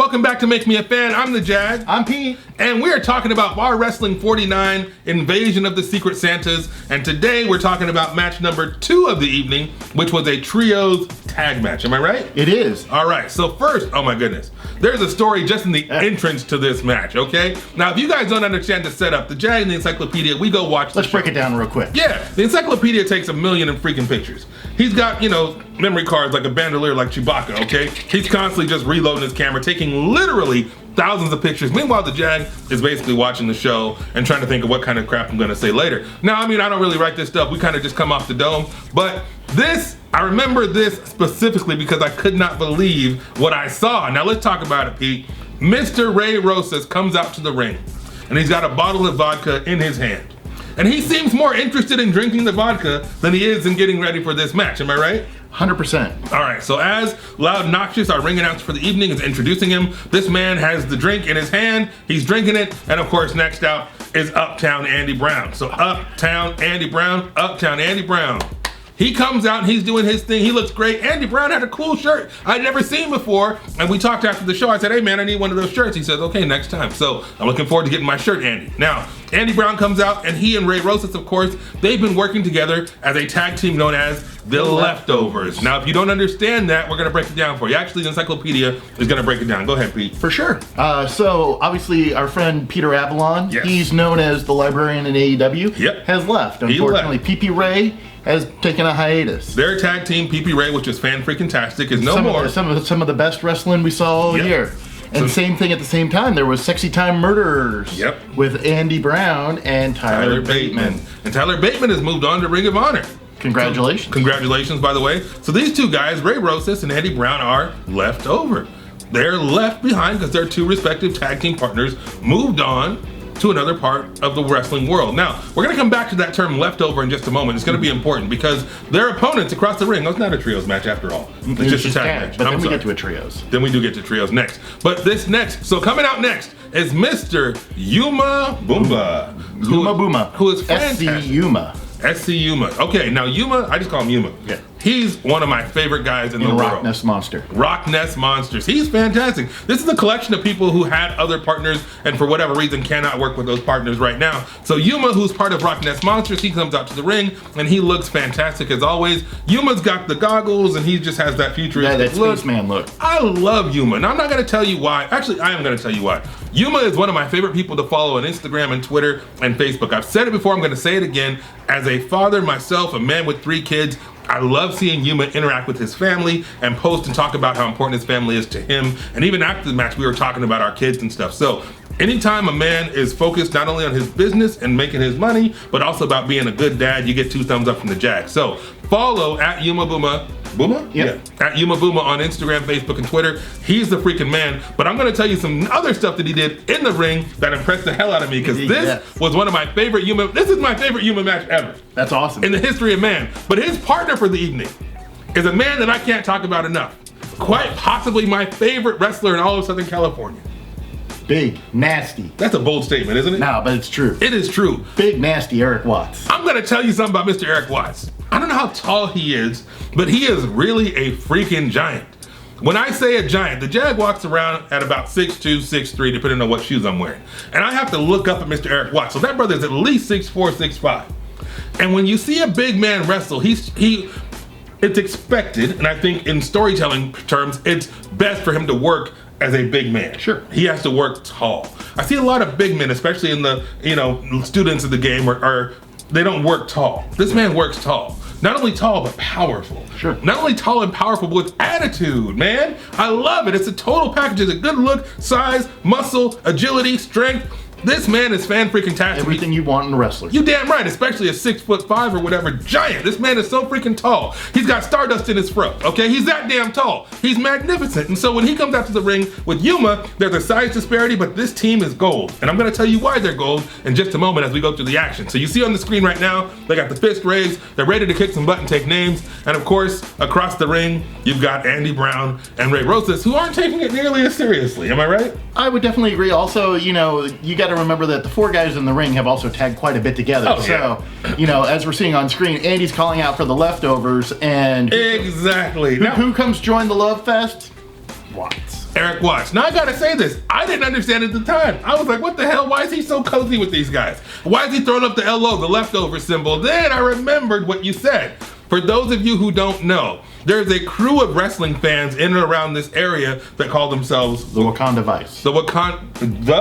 welcome back to Make Me a Fan. I'm the Jag. I'm Pete. And we are talking about Bar Wrestling 49, Invasion of the Secret Santas. And today we're talking about match number 2 of the evening, which was a trios tag match. Am I right? It is. All right, so first, oh my goodness, there's a story just in the entrance to this match, okay? Now, if you guys don't understand the setup, the Jag and the Encyclopedia, we go watch the Let's break it down real quick. Yeah, the Encyclopedia takes 1 million and freaking pictures. He's got, memory cards like a bandolier like Chewbacca, okay? He's constantly just reloading his camera, taking literally thousands of pictures. Meanwhile, the Jag is basically watching the show and trying to think of what kind of crap I'm gonna say later. Now, I don't really write this stuff. We kind of just come off the dome. But this, I remember this specifically because I could not believe what I saw. Now, let's talk about it, Pete. Mr. Ray Rosas comes out to the ring, and he's got a bottle of vodka in his hand. And he seems more interested in drinking the vodka than he is in getting ready for this match. Am I right? 100%. All right, so as Loud Noxious, our ring announcer for the evening, is introducing him, this man has the drink in his hand, he's drinking it, and of course, next out is Uptown Andy Brown. So Uptown Andy Brown, Uptown Andy Brown. He comes out and he's doing his thing. He looks great. Andy Brown had a cool shirt I'd never seen before. And we talked after the show. I said, hey man, I need one of those shirts. He says, okay, next time. So I'm looking forward to getting my shirt, Andy. Now, Andy Brown comes out and he and Ray Rosas, of course, they've been working together as a tag team known as The Leftovers. Now, if you don't understand that, we're gonna break it down for you. Actually, the Encyclopedia is gonna break it down. Go ahead, Pete. For sure. So obviously our friend Peter Avalon, yes, he's known as the librarian in AEW, yep, has left. Unfortunately, PP Ray has taken a hiatus. Their tag team, PP Ray, which is fan-freaking-tastic, is no more. Some of the best wrestling we saw all year. And same thing at the same time, there was Sexy Time Murderers with Andy Brown and Tyler Bateman. And Tyler Bateman has moved on to Ring of Honor. Congratulations. So, congratulations, by the way. So these two guys, Ray Rosas and Andy Brown, are left over. They're left behind because their two respective tag team partners moved on to another part of the wrestling world. Now, we're gonna come back to that term leftover in just a moment. It's gonna be important because their opponents across the ring, it's not a trios match after all. It's just a tag match. But then we get to a trios. Then we do get to trios next. But this next, so coming out next is Mr. Yuma Boomba. Yuma Booma. Who is fantastic. SC Yuma. SC Yuma. Okay, now Yuma, I just call him Yuma. Yeah. He's one of my favorite guys in the world. Rock Nest Monster. Rock Nest Monsters. He's fantastic. This is a collection of people who had other partners and for whatever reason cannot work with those partners right now. So Yuma, who's part of Rock Nest Monsters, he comes out to the ring and he looks fantastic as always. Yuma's got the goggles and he just has that futuristic look. Spaceman look. I love Yuma. Now I'm not gonna tell you why. Actually, I am gonna tell you why. Yuma is one of my favorite people to follow on Instagram and Twitter and Facebook. I've said it before, I'm gonna say it again. As a father myself, a man with 3 kids, I love seeing Yuma interact with his family and post and talk about how important his family is to him. And even after the match, we were talking about our kids and stuff. So anytime a man is focused not only on his business and making his money, but also about being a good dad, you get 2 thumbs up from the Jag. So follow at Yuma Booma. Booma? Yep. Yeah. At Yuma Booma on Instagram, Facebook, and Twitter. He's the freaking man. But I'm gonna tell you some other stuff that he did in the ring that impressed the hell out of me because this was one of my favorite Yuma, this is my favorite Yuma match ever. That's awesome. In the history of man. But his partner for the evening is a man that I can't talk about enough. Quite possibly my favorite wrestler in all of Southern California. Big, nasty. That's a bold statement, isn't it? No, but it's true. It is true. Big, nasty Eric Watts. I'm gonna tell you something about Mr. Eric Watts. I don't know how tall he is, but he is really a freaking giant. When I say a giant, the Jag walks around at about 6'2", 6'3", depending on what shoes I'm wearing. And I have to look up at Mr. Eric Watts. So that brother is at least 6'4", 6'5". And when you see a big man wrestle, it's expected, and I think in storytelling terms, it's best for him to work as a big man. Sure. He has to work tall. I see a lot of big men, especially in the, students of the game, are they don't work tall. This man works tall. Not only tall, but powerful. Sure. Not only tall and powerful, but with attitude, man. I love it. It's a total package. It's a good look, size, muscle, agility, strength. This man is fan-freaking-tastic. Everything you want in a wrestler. You damn right, especially a 6'5" or whatever giant. This man is so freaking tall. He's got stardust in his fro, okay? He's that damn tall. He's magnificent. And so when he comes out to the ring with Yuma, there's a size disparity, but this team is gold. And I'm gonna tell you why they're gold in just a moment as we go through the action. So you see on the screen right now, they got the fist raised, they're ready to kick some butt and take names. And of course, across the ring, you've got Andy Brown and Ray Rosas, who aren't taking it nearly as seriously. Am I right? I would definitely agree. Also, you got to remember that the 4 guys in the ring have also tagged quite a bit together. Oh, so, as we're seeing on screen, Andy's calling out for the leftovers, and exactly. Who comes join the Love Fest? Watts. Eric Watts. Now I gotta say this, I didn't understand at the time. I was like, what the hell? Why is he so cozy with these guys? Why is he throwing up the LO, the leftover symbol? Then I remembered what you said. For those of you who don't know, there's a crew of wrestling fans in and around this area that call themselves the Wakanda Vice. The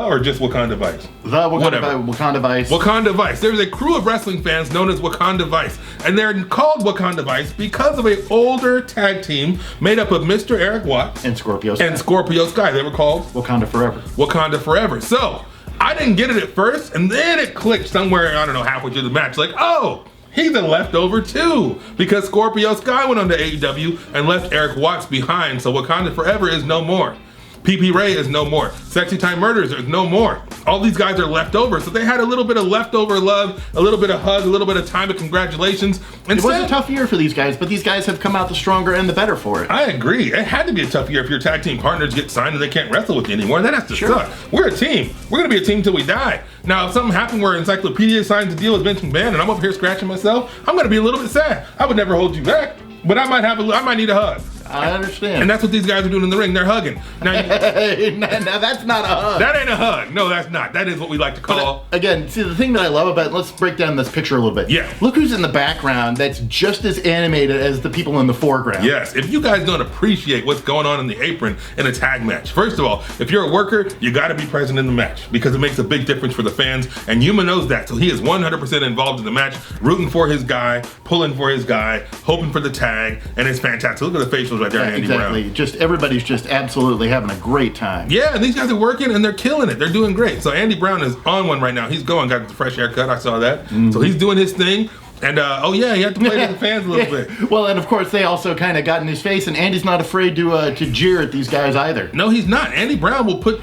or just Wakanda Vice? The Wakanda Vice. Wakanda Vice. There's a crew of wrestling fans known as Wakanda Vice. And they're called Wakanda Vice because of an older tag team made up of Mr. Eric Watts and Scorpio Sky. They were called Wakanda Forever. Wakanda Forever. So I didn't get it at first, and then it clicked somewhere, I don't know, halfway through the match. Like, oh, he's a leftover too, because Scorpio Sky went on to AEW and left Eric Watts behind, so Wakanda Forever is no more. PP Ray is no more. Sexy Time Murders is no more. All these guys are left over, so they had a little bit of leftover love, a little bit of hug, a little bit of time of congratulations. It was a tough year for these guys, but these guys have come out the stronger and the better for it. I agree. It had to be a tough year if your tag team partners get signed and they can't wrestle with you anymore. That has to suck. We're a team. We're going to be a team till we die. Now, if something happened where Encyclopedia signs a deal with Vince McMahon and I'm up here scratching myself, I'm going to be a little bit sad. I would never hold you back, but I might need a hug. I understand. And that's what these guys are doing in the ring. They're hugging. Now, now that's not a hug. That ain't a hug. No, that's not. That is what we like to call. But again, see, the thing that I love about it, let's break down this picture a little bit. Yeah. Look who's in the background that's just as animated as the people in the foreground. Yes. If you guys don't appreciate what's going on in the apron in a tag match, first of all, if you're a worker, you got to be present in the match because it makes a big difference for the fans. And Yuma knows that. So he is 100% involved in the match, rooting for his guy, pulling for his guy, hoping for the tag. And it's fantastic. Look at the facials right there, Andy Brown. Just everybody's just absolutely having a great time. Yeah, and these guys are working and they're killing it. They're doing great. So Andy Brown is on one right now. He's going, got the fresh haircut. I saw that. Mm-hmm. So he's doing his thing. And he had to play to the fans a little bit. Well, and of course they also kind of got in his face, and Andy's not afraid to jeer at these guys either. No, he's not. Andy Brown will put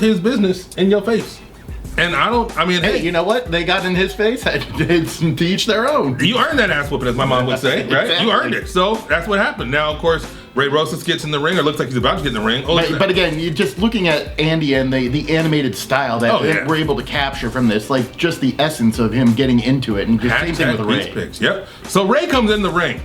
his business in your face. And hey, you know what? They got in his face. It's to each their own. You earned that ass whooping, as my mom would say, right? Exactly. You earned it. So that's what happened. Now, of course, Ray Rosas gets in the ring, or looks like he's about to get in the ring. But again, you're just looking at Andy and the animated style that we're able to capture from this, like just the essence of him getting into it, and just same thing with Ray. Picks. Yep. So Ray comes in the ring,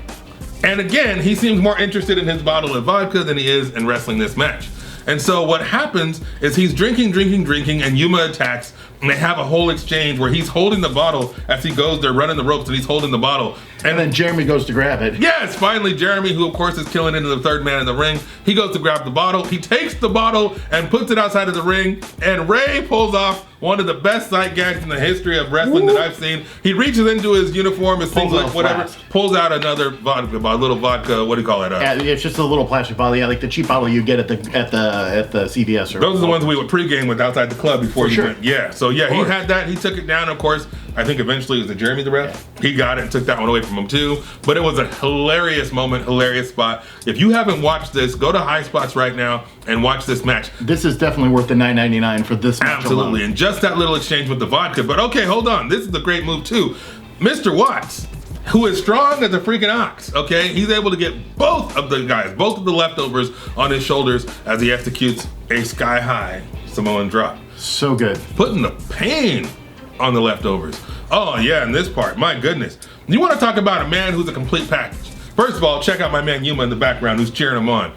and again, he seems more interested in his bottle of vodka than he is in wrestling this match. And so what happens is he's drinking, and Yuma attacks, and they have a whole exchange where he's holding the bottle as he goes. They're running the ropes, and he's holding the bottle. And then Jeremy goes to grab it. Yes, finally Jeremy, who of course is killing into the third man in the ring, he goes to grab the bottle. He takes the bottle and puts it outside of the ring, and Ray pulls off one of the best sight gags in the history of wrestling that I've seen. He reaches into his uniform, his things like whatever, pulls out another vodka, a little vodka. What do you call it? It's just a little plastic bottle, like the cheap bottle you get at the CVS. Or those are the ones we would pregame with outside the club before you went. Yeah, so he had that. He took it down. Of course, I think eventually it was Jeremy the ref. Yeah. He got it and took that one away from him too. But it was a hilarious moment, hilarious spot. If you haven't watched this, go to High Spots right now and watch this match. This is definitely worth the $9.99 for this match. Absolutely, alone. And just that little exchange with the vodka. But okay, hold on. This is a great move too. Mr. Watts, who is strong as a freaking ox, okay? He's able to get both of the guys, both of the leftovers on his shoulders as he executes a sky-high Samoan drop. So good. Putting the pain on the leftovers. Oh yeah, and this part, my goodness. You want to talk about a man who's a complete package. First of all, check out my man Yuma in the background who's cheering him on.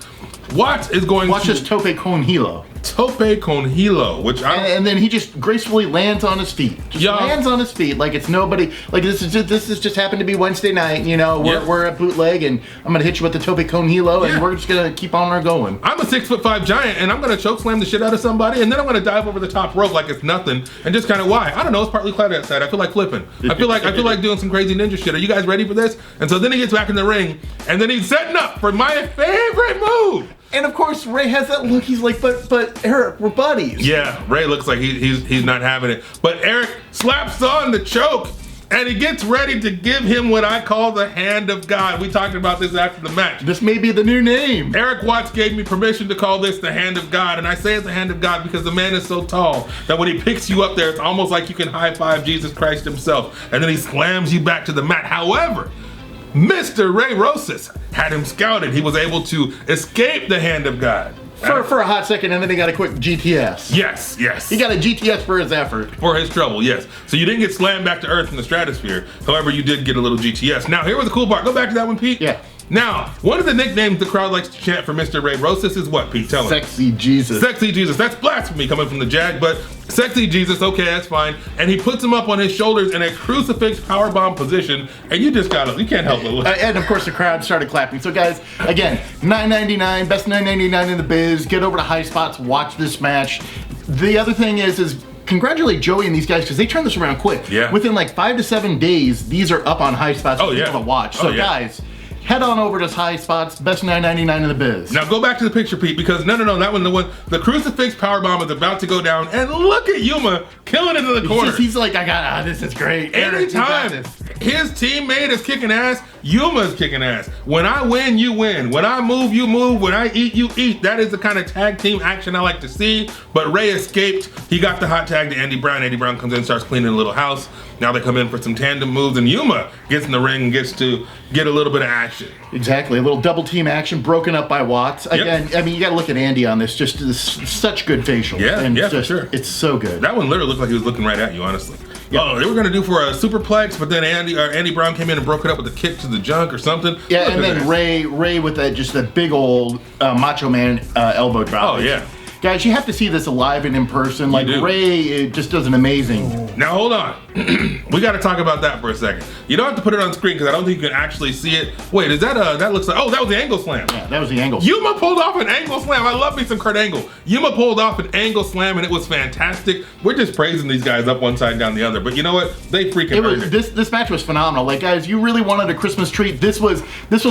Watts is going Watch this tope con hilo. Tope con hilo, which and then he just gracefully lands on his feet. Lands on his feet like it's nobody. Like this is just happened to be Wednesday night. You know, we're at Bootleg, and I'm gonna hit you with the tope con hilo, and we're just gonna keep on our going. I'm a 6'5" giant, and I'm gonna choke slam the shit out of somebody, and then I'm gonna dive over the top rope like it's nothing, and just kind of I don't know. It's partly cloudy outside. I feel like flipping. I feel like doing some crazy ninja shit. Are you guys ready for this? And so then he gets back in the ring, and then he's setting up for my favorite move. And of course, Ray has that look. He's like, but Eric, we're buddies. Yeah, Ray looks like he's not having it. But Eric slaps on the choke, and he gets ready to give him what I call the hand of God. We talked about this after the match. This may be the new name. Eric Watts gave me permission to call this the hand of God, and I say it's the hand of God because the man is so tall that when he picks you up there, it's almost like you can high five Jesus Christ himself, and then he slams you back to the mat. However, Mr. Ray Rosas had him scouted. He was able to escape the hand of God. For a hot second, and then he got a quick GTS. Yes. He got a GTS for his effort. For his trouble, yes. So you didn't get slammed back to earth in the stratosphere. However, you did get a little GTS. Now, here was the cool part. Go back to that one, Pete. Yeah. Now, one of the nicknames the crowd likes to chant for Mr. Ray Rosas is what, Pete? Tell him. Sexy Jesus. Sexy Jesus. That's blasphemy coming from the Jag, but sexy Jesus, okay, that's fine. And he puts him up on his shoulders in a crucifix powerbomb position, and you can't help but look. And of course the crowd started clapping. So guys, again, $9.99, best $9.99 in the biz. Get over to High Spots, watch this match. The other thing is congratulate Joey and these guys because they turned this around quick. Yeah. Within like 5 to 7 days, these are up on High Spots for people to watch. So guys, head on over to High Spots, best $9.99 in the biz. Now go back to the picture, Pete, because no, that one, the crucifix powerbomb is about to go down, and look at Yuma killing it in the corner. He's like, this is great. Anytime his teammate is kicking ass, Yuma's kicking ass. When I win, you win. When I move, you move. When I eat, you eat. That is the kind of tag team action I like to see. But Ray escaped. He got the hot tag to Andy Brown. Andy Brown comes in, starts cleaning a little house. Now they come in for some tandem moves, and Yuma gets in the ring and gets to get a little bit of action. Exactly, a little double team action broken up by Watts. Again, I mean, you got to look at Andy on this. Just such good facials. Yeah, for sure. It's so good. That one literally looked like he was looking right at you, honestly. Yeah. Oh, they were gonna do for a superplex, but then Andy Brown came in and broke it up with a kick to the junk or something. Yeah, and then Ray with that big old Macho Man elbow drop. Oh yeah. Guys, you have to see this live and in person. Like Ray, it just does an amazing. Now hold on, we got to talk about that for a second. You don't have to put it on screen because I don't think you can actually see it. Wait, is that that looks like? Oh, that was the angle slam. Yeah, that was the angle. Yuma pulled off an angle slam. I love me some Kurt Angle. Yuma pulled off an angle slam and it was fantastic. We're just praising these guys up one side, down the other. But you know what? They freaking earned it. This match was phenomenal. Like guys, you really wanted a Christmas treat. This was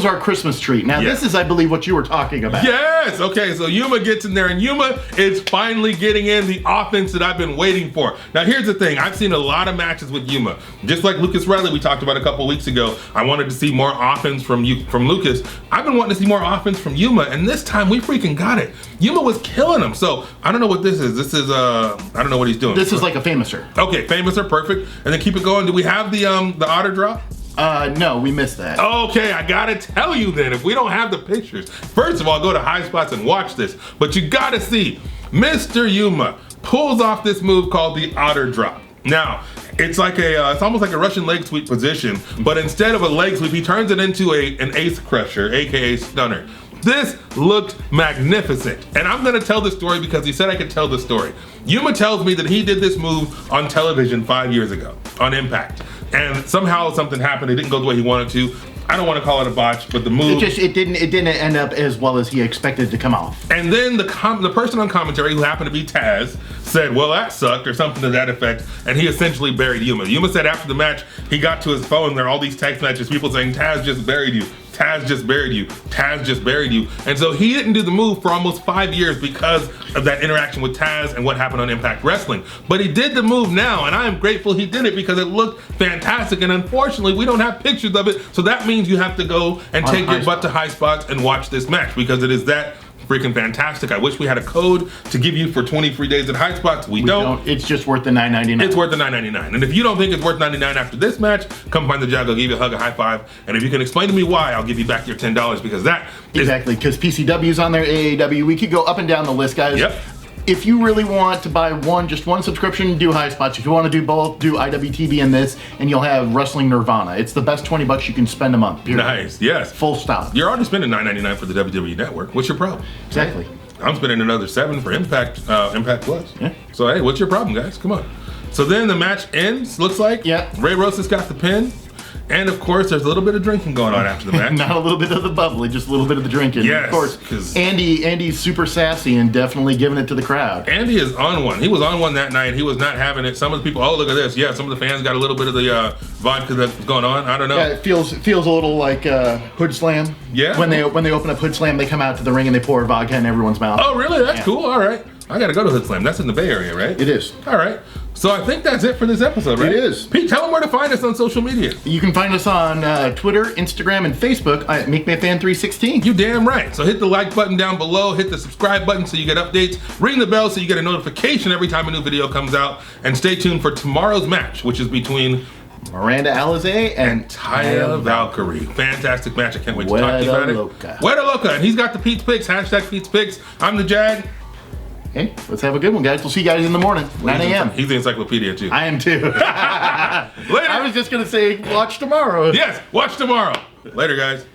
our Christmas treat. Now this is, I believe, what you were talking about. Yes. Okay. So Yuma gets in there, and Yuma is finally getting in the offense that I've been waiting for. Now here's the thing. I've seen a lot of matches with Yuma. Just like Lucas Riley we talked about a couple weeks ago. I wanted to see more offense from Lucas. I've been wanting to see more offense from Yuma, and this time we freaking got it. Yuma was killing him. So I don't know what this is. This is I don't know what he's doing. This is like a famouser. Okay, famouser, perfect. And then keep it going. Do we have the otter drop? No, we missed that. Okay, I gotta tell you then, if we don't have the pictures, first of all, go to High Spots and watch this. But you gotta see, Mr. Yuma pulls off this move called the otter drop. Now, it's like it's almost like a Russian leg sweep position, but instead of a leg sweep, he turns it into an ace crusher, AKA stunner. This looked magnificent. And I'm gonna tell the story because he said I could tell the story. Yuma tells me that he did this move on television 5 years ago on Impact. And somehow something happened, it didn't go the way he wanted to. I don't want to call it a botch, but the move... It didn't end up as well as he expected to come off. And then the person on commentary, who happened to be Taz, said, well, that sucked, or something to that effect, and he essentially buried Yuma. Yuma said after the match, he got to his phone, there are all these text messages, people saying, Taz just buried you. Taz just buried you. Taz just buried you. And so he didn't do the move for almost 5 years because of that interaction with Taz and what happened on Impact Wrestling. But he did the move now, and I am grateful he did it because it looked fantastic. And unfortunately, we don't have pictures of it. So that means you have to go and take your butt to High Spots and watch this match because it is that freaking fantastic. I wish we had a code to give you for 20 free days at High Spots. We don't. It's just worth the $9.99. It's worth the $9.99. And if you don't think it's worth $9.99 after this match, come find the Jag. I'll give you a hug, a high five. And if you can explain to me why, I'll give you back your $10 because that is... Exactly, because PCW's on there, AAW. We could go up and down the list, guys. Yep. If you really want to buy just one subscription, do High Spots. If you want to do both, do IWTV and this, and you'll have Wrestling Nirvana. It's the best $20 you can spend a month. Period. Nice, yes. Full stop. You're already spending $9.99 for the WWE Network. What's your problem? Exactly. I'm spending another $7 for Impact Plus. Yeah. So hey, what's your problem, guys? Come on. So then the match ends, looks like. Yeah. Ray Rosas got the pin. And of course, there's a little bit of drinking going on after the match. Not a little bit of the bubbly, just a little bit of the drinking. Yes, of course, Andy's super sassy and definitely giving it to the crowd. Andy is on one. He was on one that night. He was not having it. Some of the people, oh, look at this. Yeah, some of the fans got a little bit of the vodka that's going on. I don't know. Yeah, it feels a little like Hood Slam. Yeah. When they open up Hood Slam, they come out to the ring and they pour vodka in everyone's mouth. Oh, really? That's cool. All right. I got to go to Hood Slam. That's in the Bay Area, right? It is. All right. So I think that's it for this episode, right? It is. Pete, tell them where to find us on social media. You can find us on Twitter, Instagram, and Facebook at MakeMeAFan316. You damn right. So hit the like button down below, hit the subscribe button so you get updates, ring the bell so you get a notification every time a new video comes out, and stay tuned for tomorrow's match, which is between Miranda Alizé and Taya Valkyrie. Fantastic match. I can't wait to talk to you about it. Weta Loca. And he's got the Pete's Picks, hashtag Pete's Picks. I'm the Jag. Hey, let's have a good one, guys. We'll see you guys in the morning, 9 a.m. He's the Encyclopedia, too. I am, too. Later. I was just going to say, watch tomorrow. Yes, watch tomorrow. Later, guys.